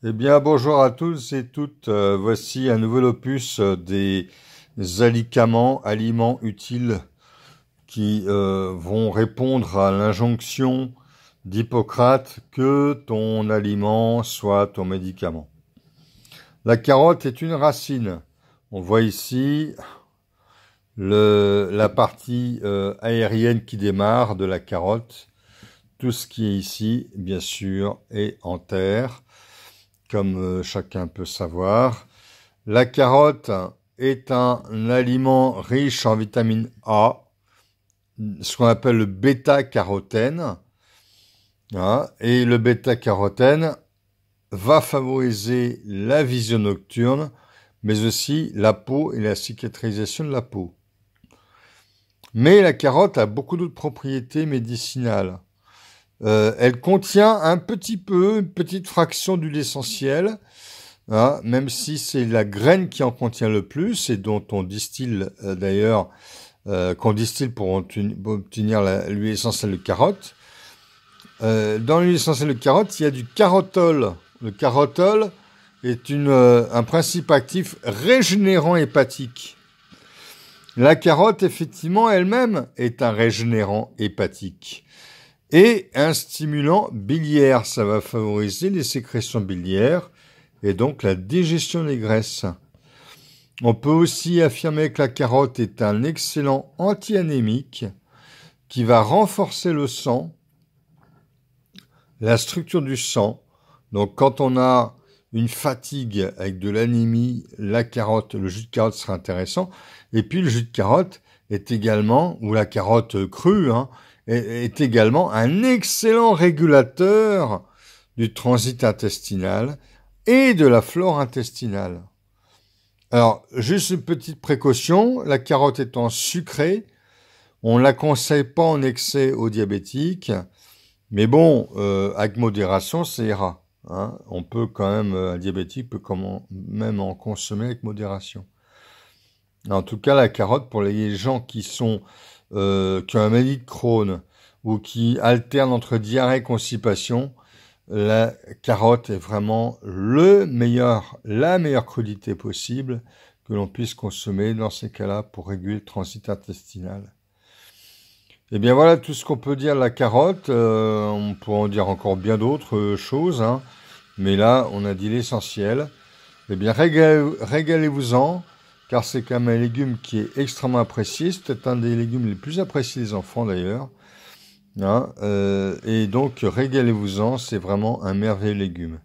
Eh bien, bonjour à tous et toutes. Voici un nouvel opus des aliments utiles qui vont répondre à l'injonction d'Hippocrate que ton aliment soit ton médicament. La carotte est une racine. On voit ici la partie aérienne qui démarre de la carotte. Tout ce qui est ici, bien sûr, est en terre, comme chacun peut savoir. La carotte est un aliment riche en vitamine A, ce qu'on appelle le bêta-carotène. Et le bêta-carotène va favoriser la vision nocturne, mais aussi la peau et la cicatrisation de la peau. Mais la carotte a beaucoup d'autres propriétés médicinales. Elle contient un petit peu, une petite fraction d'huile essentielle, même si c'est la graine qui en contient le plus et dont on distille d'ailleurs, qu'on distille pour obtenir l'huile essentielle de carotte. Dans l'huile essentielle de carotte, il y a du carotol. Le carotol est un principe actif régénérant hépatique. La carotte, effectivement, elle-même est un régénérant hépatique. Et un stimulant biliaire, ça va favoriser les sécrétions biliaires et donc la digestion des graisses. On peut aussi affirmer que la carotte est un excellent anti-anémique qui va renforcer le sang, la structure du sang. Donc quand on a une fatigue avec de l'anémie, la carotte, le jus de carotte sera intéressant. Et puis le jus de carotte est également, ou la carotte crue, est également un excellent régulateur du transit intestinal et de la flore intestinale. Alors, juste une petite précaution, la carotte étant sucrée, on ne la conseille pas en excès aux diabétiques, mais bon, avec modération, ça ira. On peut quand même, un diabétique peut même en consommer avec modération. En tout cas, la carotte, pour les gens qui ont un maladie de Crohn ou qui alternent entre diarrhée et constipation, la carotte est vraiment la meilleure crudité possible que l'on puisse consommer dans ces cas-là pour réguler le transit intestinal. Eh bien voilà tout ce qu'on peut dire de la carotte. On pourrait en dire encore bien d'autres choses, mais là on a dit l'essentiel. Eh bien régalez-vous-en, car c'est quand même un légume qui est extrêmement apprécié. C'est peut-être un des légumes les plus appréciés des enfants d'ailleurs. Et donc régalez-vous-en, c'est vraiment un merveilleux légume.